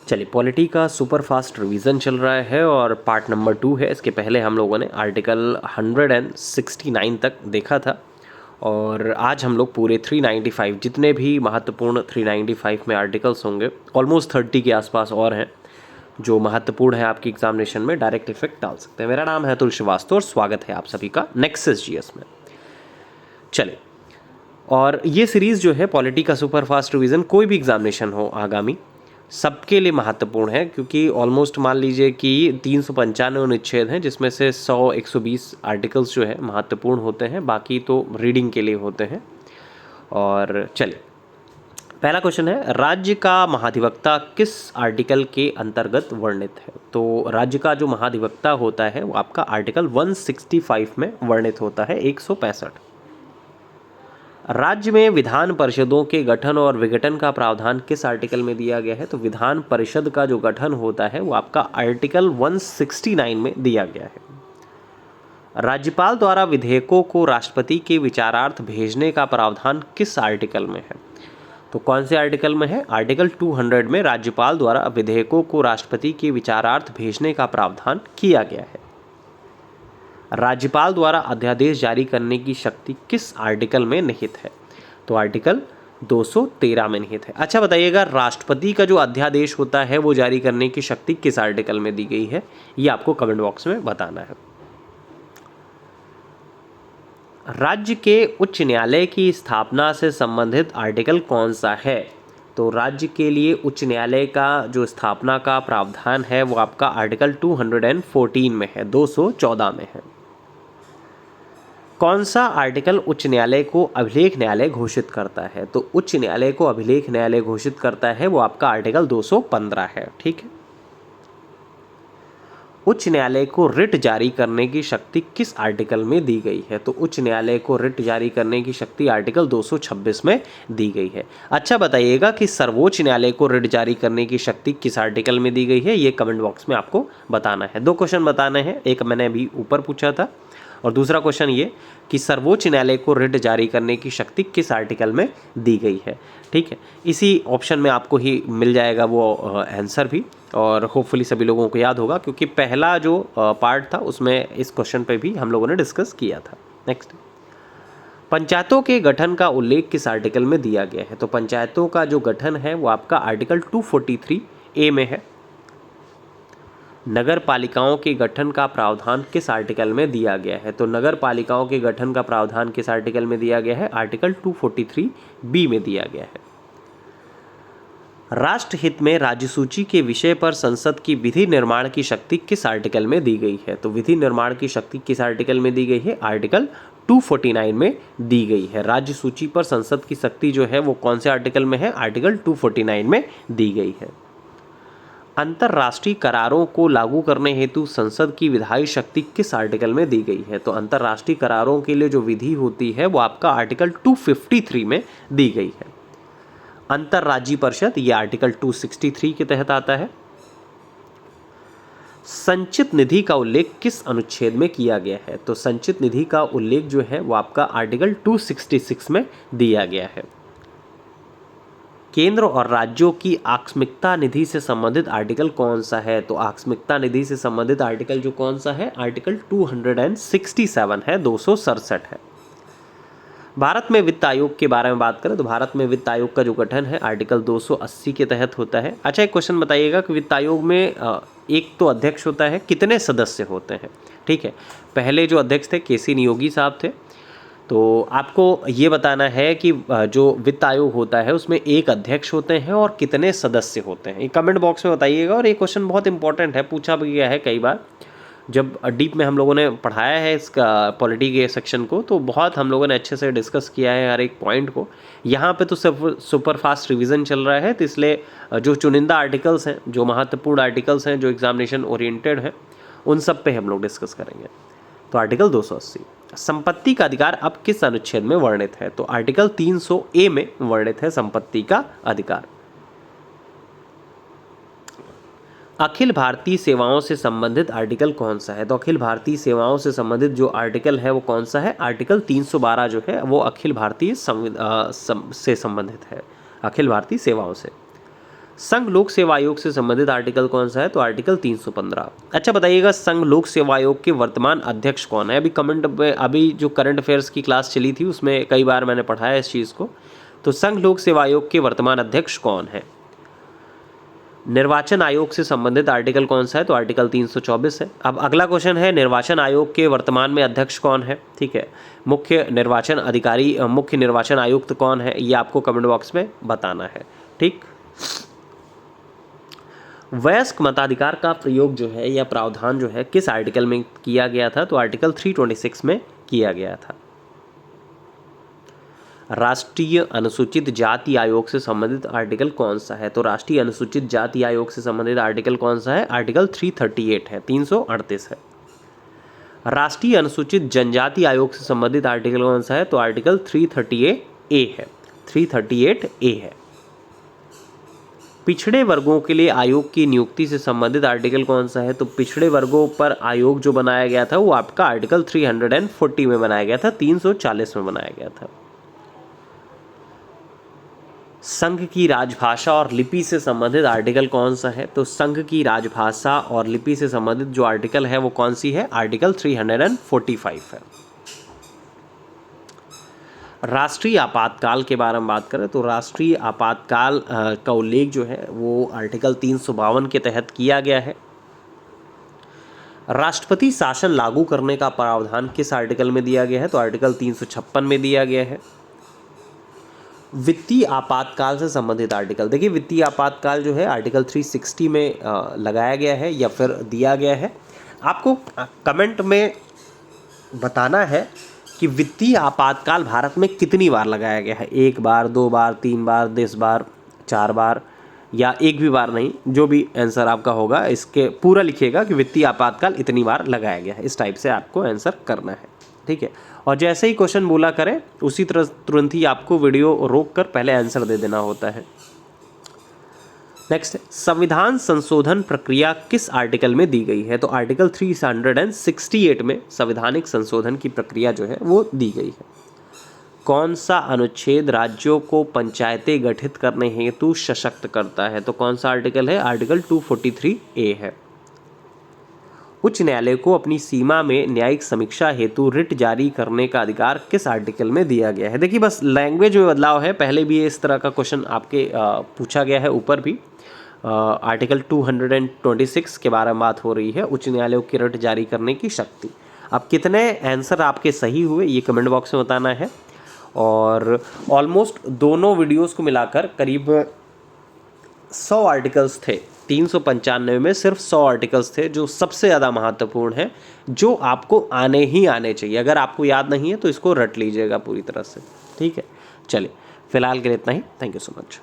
चलिए, पॉलिटी का super fast revision चल रहा है और पार्ट नंबर 2 है। इसके पहले हम लोगों ने आर्टिकल 169 तक देखा था और आज हम लोग पूरे 395 जितने भी महत्वपूर्ण 395 में आर्टिकल्स होंगे, ऑलमोस्ट 30 के आसपास और हैं जो महत्वपूर्ण है, आपकी एग्जामिनेशन में डायरेक्ट इफेक्ट डाल सकते हैं। मेरा नाम है अतुल श्रीवास्तव और स्वागत है आप सभी का नेक्सस जीएस में। चले, और ये सीरीज़ जो है पॉलिटी का सुपर फास्ट रिवीजन, कोई भी एग्जामिनेशन हो आगामी, सबके लिए महत्वपूर्ण है क्योंकि ऑलमोस्ट मान लीजिए कि 395 अनुच्छेद हैं जिसमें से 100-120 आर्टिकल्स जो है महत्वपूर्ण होते हैं, बाकी तो रीडिंग के लिए होते हैं। और चलिए, पहला क्वेश्चन है, राज्य का महाधिवक्ता किस आर्टिकल के अंतर्गत वर्णित है? तो राज्य का जो महाधिवक्ता होता है वो आपका आर्टिकल 165 में वर्णित होता है, 165। राज्य में विधान परिषदों के गठन और विघटन का प्रावधान किस आर्टिकल में दिया गया है? तो विधान परिषद का जो गठन होता है वो आपका आर्टिकल 169 में दिया गया है। राज्यपाल द्वारा विधेयकों को राष्ट्रपति के विचारार्थ भेजने का प्रावधान किस आर्टिकल में है? तो कौन से आर्टिकल में है? आर्टिकल 200 में राज्यपाल द्वारा विधेयकों को राष्ट्रपति के विचारार्थ भेजने का प्रावधान किया गया है। राज्यपाल द्वारा अध्यादेश जारी करने की शक्ति किस आर्टिकल में निहित है? तो आर्टिकल 213 में निहित है। अच्छा बताइएगा, राष्ट्रपति का जो अध्यादेश होता है वो जारी करने की शक्ति किस आर्टिकल में दी गई है? ये आपको कमेंट बॉक्स में बताना है। राज्य के उच्च न्यायालय की स्थापना से संबंधित आर्टिकल कौन सा है? तो राज्य के लिए उच्च न्यायालय का जो स्थापना का प्रावधान है वो आपका आर्टिकल 214 में है, 214 में है। कौन सा आर्टिकल उच्च न्यायालय को अभिलेख न्यायालय घोषित करता है? तो उच्च न्यायालय को अभिलेख न्यायालय घोषित करता है वो आपका आर्टिकल 215 है। ठीक है। उच्च न्यायालय को रिट जारी करने की शक्ति किस आर्टिकल में दी गई है? तो उच्च न्यायालय को रिट जारी करने की शक्ति आर्टिकल 226 में दी गई है। अच्छा बताइएगा कि सर्वोच्च न्यायालय को रिट जारी करने की शक्ति किस आर्टिकल में दी गई है? ये कमेंट बॉक्स में आपको बताना है। 2 क्वेश्चन बताने हैं, एक मैंने अभी ऊपर पूछा था और दूसरा क्वेश्चन ये कि सर्वोच्च न्यायालय को रिट जारी करने की शक्ति किस आर्टिकल में दी गई है। ठीक है, इसी ऑप्शन में आपको ही मिल जाएगा वो आंसर भी, और होपफुली सभी लोगों को याद होगा क्योंकि पहला जो पार्ट था उसमें इस क्वेश्चन पे भी हम लोगों ने डिस्कस किया था। नेक्स्ट, पंचायतों के गठन का उल्लेख किस आर्टिकल में दिया गया है? तो पंचायतों का जो गठन है वो आपका आर्टिकल 243A में है। नगर पालिकाओं के गठन का प्रावधान किस आर्टिकल में दिया गया है? तो नगर पालिकाओं के गठन का प्रावधान किस आर्टिकल में दिया गया है? आर्टिकल 243B में दिया गया है। राष्ट्रहित में राज्य सूची के विषय पर संसद की विधि निर्माण की शक्ति किस आर्टिकल में दी गई है? तो विधि निर्माण की शक्ति किस आर्टिकल में दी गई है? आर्टिकल 249 में दी गई है। राज्य सूची पर संसद की शक्ति जो है वो कौन से आर्टिकल में है? आर्टिकल 249 में दी गई है। अंतर्राष्ट्रीय करारों को लागू करने हेतु संसद की विधायी शक्ति किस आर्टिकल में दी गई है? तो अंतर्राष्ट्रीय करारों के लिए जो विधि होती है वो आपका आर्टिकल 253 में दी गई है। अंतर्राज्यीय परिषद ये आर्टिकल 263 के तहत आता है। संचित निधि का उल्लेख किस अनुच्छेद में किया गया है? तो संचित निधि का उल्लेख जो है वो आपका आर्टिकल 266 में दिया गया है। केंद्र और राज्यों की आकस्मिकता निधि से संबंधित आर्टिकल कौन सा है? तो आकस्मिकता निधि से संबंधित आर्टिकल जो कौन सा है? आर्टिकल 267 है, 267 है। भारत में वित्त आयोग के बारे में बात करें तो भारत में वित्त आयोग का जो गठन है आर्टिकल 280 के तहत होता है। अच्छा, एक क्वेश्चन बताइएगा कि वित्त आयोग में एक तो अध्यक्ष होता है, कितने सदस्य होते हैं? ठीक है, पहले जो अध्यक्ष थे केसी नियोगी साहब थे। तो आपको ये बताना है कि जो वित्त आयोग होता है उसमें एक अध्यक्ष होते हैं और कितने सदस्य होते हैं, ये कमेंट बॉक्स में बताइएगा। और ये क्वेश्चन बहुत इंपॉर्टेंट है, पूछा भी गया है कई बार जब डीप में हम लोगों ने पढ़ाया है इसका पॉलिटी के सेक्शन को, तो बहुत हम लोगों ने अच्छे से डिस्कस किया है हर एक पॉइंट को। यहाँ पे तो सब सुपर फास्ट रिवीजन चल रहा है, तो इसलिए जो चुनिंदा आर्टिकल्स हैं, जो महत्वपूर्ण आर्टिकल्स हैं, जो एग्जामिनेशन ओरिएंटेड हैं, उन सब पे हम लोग डिस्कस करेंगे। तो आर्टिकल 280, संपत्ति का अधिकार अब किस अनुच्छेद में वर्णित है? तो आर्टिकल 300A में वर्णित है संपत्ति का अधिकार। अखिल भारतीय सेवाओं से संबंधित आर्टिकल कौन सा है? तो अखिल भारतीय सेवाओं से संबंधित जो आर्टिकल है वो कौन सा है? आर्टिकल 312 जो है वो अखिल भारतीय से संबंधित है, अखिल भारतीय सेवाओं से। संघ लोक सेवा आयोग से संबंधित आर्टिकल कौन सा है? तो आर्टिकल 315। अच्छा बताइएगा, संघ लोक सेवा आयोग के वर्तमान अध्यक्ष कौन है? अभी कमेंट में, अभी जो करंट अफेयर्स की क्लास चली थी उसमें कई बार मैंने पढ़ा है इस चीज़ को। तो संघ लोक सेवा आयोग के वर्तमान अध्यक्ष कौन है? निर्वाचन आयोग से संबंधित आर्टिकल कौन सा है? तो आर्टिकल 324 है। अब अगला क्वेश्चन है, निर्वाचन आयोग के वर्तमान में अध्यक्ष कौन है? ठीक है, मुख्य निर्वाचन अधिकारी, मुख्य निर्वाचन आयुक्त कौन है? ये आपको कमेंट बॉक्स में बताना है। ठीक, वयस्क मताधिकार का प्रयोग जो है या प्रावधान जो है किस आर्टिकल में किया गया था? तो आर्टिकल 326 में किया गया था। राष्ट्रीय अनुसूचित जाति आयोग से संबंधित आर्टिकल कौन सा है? तो राष्ट्रीय अनुसूचित जाति आयोग से संबंधित आर्टिकल कौन सा है? आर्टिकल 338 है, 338 है। राष्ट्रीय अनुसूचित जनजाति आयोग से संबंधित आर्टिकल कौन सा है? तो आर्टिकल 338A है, 338A है। पिछड़े वर्गों के लिए आयोग की नियुक्ति से संबंधित आर्टिकल कौन सा है? तो पिछड़े वर्गों पर आयोग जो बनाया गया था वो आपका आर्टिकल 340 में बनाया गया था, 340 में बनाया गया था। संघ की राजभाषा और लिपि से संबंधित आर्टिकल कौन सा है? तो संघ की राजभाषा और लिपि से संबंधित जो आर्टिकल है वो कौन सी है? आर्टिकल 345 है। राष्ट्रीय आपातकाल के बारे में बात करें तो राष्ट्रीय आपातकाल का उल्लेख जो है वो आर्टिकल 352 के तहत किया गया है। राष्ट्रपति शासन लागू करने का प्रावधान किस आर्टिकल में दिया गया है? तो आर्टिकल 356 में दिया गया है। वित्तीय आपातकाल से संबंधित आर्टिकल, देखिए वित्तीय आपातकाल जो है आर्टिकल 360 में लगाया गया है या फिर दिया गया है। आपको कमेंट में बताना है कि वित्तीय आपातकाल भारत में कितनी बार लगाया गया है? 1 बार, 2 बार, 3 बार, 10 बार, 4 बार या एक भी बार नहीं। जो भी आंसर आपका होगा इसके पूरा लिखिएगा कि वित्तीय आपातकाल इतनी बार लगाया गया है। इस टाइप से आपको आंसर करना है, ठीक है। और जैसे ही क्वेश्चन बोला करें उसी तरह तुरंत ही आपको वीडियो रोक कर पहले आंसर दे देना होता है। नेक्स्ट, संविधान संशोधन प्रक्रिया किस आर्टिकल में दी गई है? तो आर्टिकल 368 में संवैधानिक संशोधन की प्रक्रिया जो है वो दी गई है। कौन सा अनुच्छेद राज्यों को पंचायतें गठित करने हेतु सशक्त करता है? तो कौन सा आर्टिकल है? आर्टिकल 243A है। उच्च न्यायालय को अपनी सीमा में न्यायिक समीक्षा हेतु रिट जारी करने का अधिकार किस आर्टिकल में दिया गया है? देखिए बस लैंग्वेज में बदलाव है, पहले भी इस तरह का क्वेश्चन आपके पूछा गया है, ऊपर भी आर्टिकल 226 के बारे में बात हो रही है, उच्च न्यायालय की रिट जारी करने की शक्ति। अब कितने आंसर आपके सही हुए ये कमेंट बॉक्स में बताना है। और ऑलमोस्ट दोनों वीडियोस को मिलाकर करीब 100 आर्टिकल्स थे, 395 में सिर्फ 100 आर्टिकल्स थे जो सबसे ज़्यादा महत्वपूर्ण है, जो आपको आने ही आने चाहिए। अगर आपको याद नहीं है तो इसको रट लीजिएगा पूरी तरह से, ठीक है। चलिए फिलहाल के लिए इतना ही। Thank you so much.